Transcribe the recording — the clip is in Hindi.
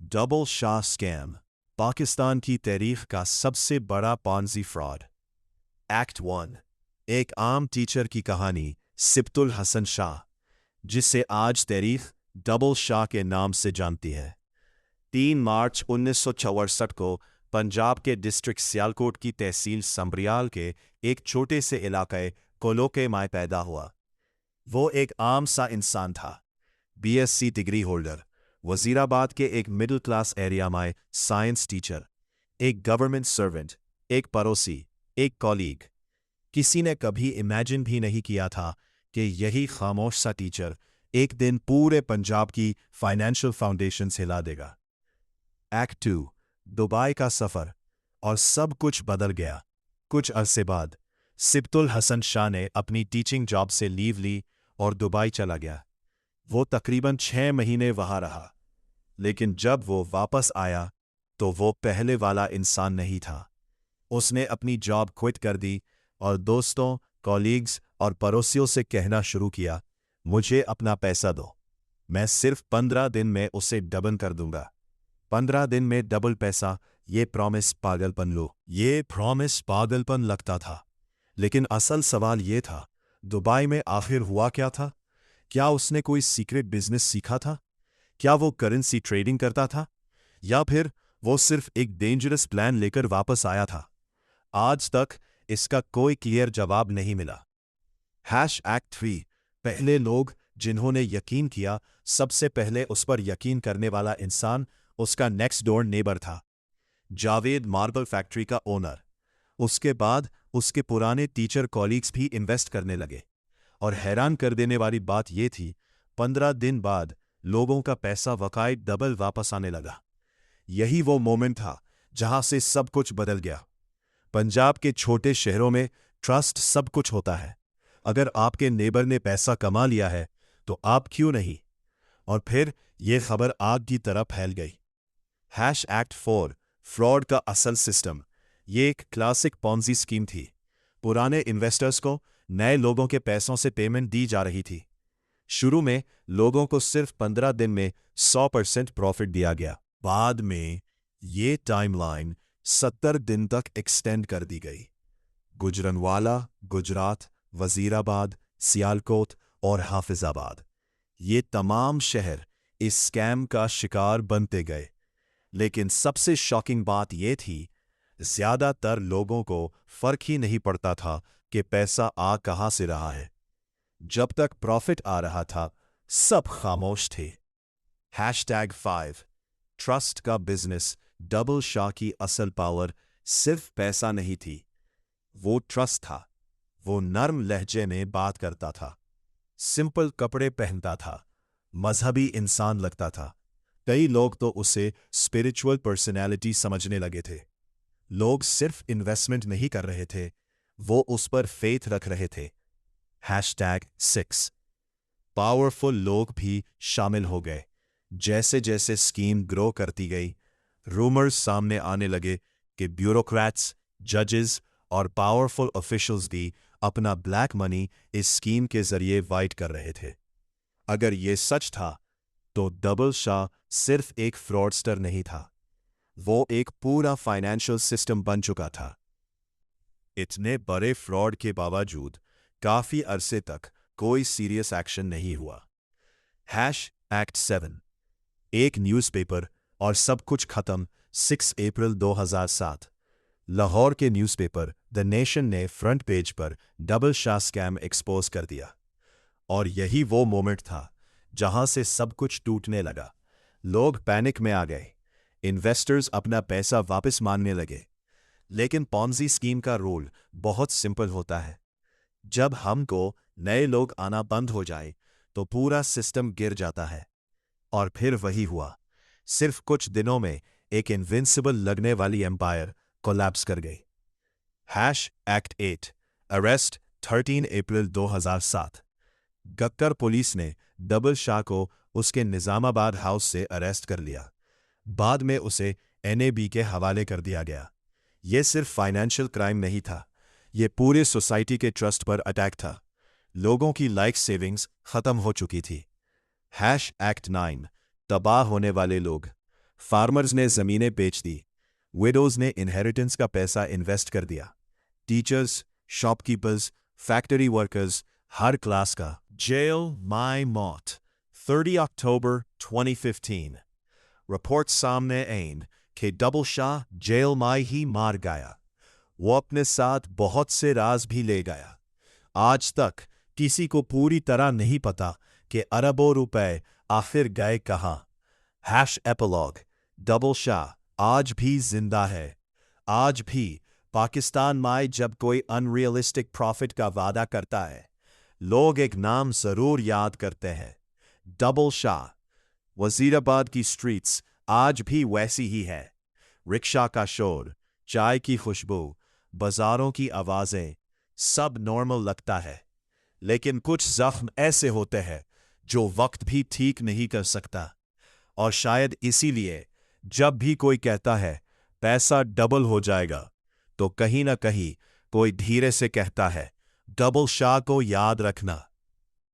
डबल शाह स्कैम, पाकिस्तान की तारीख का सबसे बड़ा पॉन्जी फ्रॉड। एक्ट 1, एक आम टीचर की कहानी सिब्तुल हसन शाह, जिसे आज तारीख डबल शाह के नाम से जानती है। 3 मार्च 1964 को पंजाब के डिस्ट्रिक्ट सियालकोट की तहसील संब्रियाल के एक छोटे से इलाके कोलोके में पैदा हुआ। वो एक आम सा इंसान था, बीएससी डिग्री होल्डर, वजीराबाद के एक मिडिल क्लास एरिया में साइंस टीचर, एक गवर्नमेंट सर्वेंट, एक पड़ोसी, एक कॉलीग। किसी ने कभी इमेजिन भी नहीं किया था कि यही खामोश सा टीचर एक दिन पूरे पंजाब की फाइनेंशियल फाउंडेशन हिला देगा। एक्ट 2, दुबई का सफर, और सब कुछ बदल गया। कुछ अरसे बाद सिब्तुल हसन शाह ने अपनी टीचिंग जॉब से लीव ली और दुबई चला गया। वो तकरीबन 6 महीने वहां रहा, लेकिन जब वो वापस आया तो वो पहले वाला इंसान नहीं था। उसने अपनी जॉब क्विट कर दी और दोस्तों, कॉलीग्स और पड़ोसियों से कहना शुरू किया, मुझे अपना पैसा दो, मैं सिर्फ 15 दिन में उसे डबल कर दूंगा। 15 दिन में डबल पैसा, ये प्रॉमिस पागलपन लगता था। लेकिन असल सवाल ये था, दुबई में आखिर हुआ क्या था? क्या उसने कोई सीक्रेट बिजनेस सीखा था? क्या वो करेंसी ट्रेडिंग करता था? या फिर वो सिर्फ एक डेंजरस प्लान लेकर वापस आया था? आज तक इसका कोई क्लियर जवाब नहीं मिला। एक्ट 3, पहले लोग जिन्होंने यकीन किया। सबसे पहले उस पर यकीन करने वाला इंसान उसका नेक्स्ट डोर नेबर था, जावेद, मार्बल फैक्ट्री का ओनर। उसके बाद उसके पुराने टीचर कॉलीग्स भी इन्वेस्ट करने लगे, और हैरान कर देने वाली बात यह थी, 15 दिन बाद लोगों का पैसा वकायद डबल वापस आने लगा। यही वो मोमेंट था जहां से सब कुछ बदल गया। पंजाब के छोटे शहरों में ट्रस्ट सब कुछ होता है। अगर आपके नेबर ने पैसा कमा लिया है तो आप क्यों नहीं? और फिर यह खबर आग की तरह फैल गई। एक्ट 4, फ्रॉड का असल सिस्टम। ये एक क्लासिक पॉन्जी स्कीम थी। पुराने इन्वेस्टर्स को नए लोगों के पैसों से पेमेंट दी जा रही थी। शुरू में लोगों को सिर्फ 15 दिन में 100% प्रॉफिट दिया गया। बाद में ये टाइमलाइन 70 दिन तक एक्सटेंड कर दी गई। गुजरनवाला, गुजरात, वजीराबाद, सियालकोट और हाफिजाबाद, ये तमाम शहर इस स्कैम का शिकार बनते गए। लेकिन सबसे शॉकिंग बात यह थी, ज्यादातर लोगों को फर्क ही नहीं पड़ता था कि पैसा आ कहां से रहा है। जब तक प्रॉफिट आ रहा था, सब खामोश थे। #5, ट्रस्ट का बिजनेस। डबल शाह की असल पावर सिर्फ पैसा नहीं थी, वो ट्रस्ट था। वो नर्म लहजे में बात करता था, सिंपल कपड़े पहनता था, मजहबी इंसान लगता था। कई लोग तो उसे स्पिरिचुअल पर्सनैलिटी समझने लगे थे। लोग सिर्फ इन्वेस्टमेंट नहीं कर रहे थे, वो उस पर फेथ रख रहे थे। #6, पावरफुल लोग भी शामिल हो गए। जैसे जैसे स्कीम ग्रो करती गई, रूमर्स सामने आने लगे कि ब्यूरोक्रेट्स, जजेस और पावरफुल ऑफिशियल्स भी अपना ब्लैक मनी इस स्कीम के जरिए वाइट कर रहे थे। अगर ये सच था तो डबल शाह सिर्फ एक फ्रॉडस्टर नहीं था, वो एक पूरा फाइनेंशियल सिस्टम बन चुका था। इतने बड़े फ्रॉड के बावजूद काफी अरसे तक कोई सीरियस एक्शन नहीं हुआ। एक्ट 7, एक न्यूज़पेपर और सब कुछ खत्म। 6 अप्रैल 2007, लाहौर के न्यूज़पेपर द नेशन ने फ्रंट पेज पर डबल शाह स्कैम एक्सपोज कर दिया। और यही वो मोमेंट था जहां से सब कुछ टूटने लगा। लोग पैनिक में आ गए, इन्वेस्टर्स अपना पैसा वापस मांगने लगे। लेकिन पॉन्जी स्कीम का रूल बहुत सिंपल होता है, जब हमको नए लोग आना बंद हो जाए तो पूरा सिस्टम गिर जाता है। और फिर वही हुआ। सिर्फ कुछ दिनों में एक इनविंसिबल लगने वाली एम्पायर कोलैप्स कर गई। एक्ट 8, अरेस्ट 13 अप्रैल 2007, गक्कर पुलिस ने डबल शाह को उसके निजामाबाद हाउस से अरेस्ट कर लिया। बाद में उसे NAB के हवाले कर दिया गया। यह सिर्फ फाइनेंशियल क्राइम नहीं था, यह पूरे सोसाइटी के ट्रस्ट पर अटैक था। लोगों की लाइफ सेविंग्स खत्म हो चुकी थी। एक्ट 9, तबाह होने वाले लोग। फार्मर्स ने ज़मीनें बेच दी, विडोज ने इनहेरिटेंस का पैसा इन्वेस्ट कर दिया, टीचर्स, शॉपकीपर्स, फैक्ट्री वर्कर्स, हर क्लास का जेल माई मौत। 30 अक्टूबर 2015 रिपोर्ट सामने आई कि डबल शाह जेल माई ही मार गया। वो अपने साथ बहुत से राज भी ले गया। आज तक किसी को पूरी तरह नहीं पता कि अरबों रुपए आखिर गए कहाँ। एपिलॉग डबल शाह आज भी जिंदा है। आज भी पाकिस्तान में जब कोई अनरियलिस्टिक प्रॉफिट का वादा करता है, लोग एक नाम जरूर याद करते हैं, डबल शाह। वजीराबाद की स्ट्रीट्स आज भी वैसी ही है। रिक्शा का शोर, चाय की खुशबू, बाजारों की आवाजें, सब नॉर्मल लगता है। लेकिन कुछ जख्म ऐसे होते हैं जो वक्त भी ठीक नहीं कर सकता। और शायद इसीलिए जब भी कोई कहता है पैसा डबल हो जाएगा, तो कहीं ना कहीं कोई धीरे से कहता है, डबल शाह को याद रखना।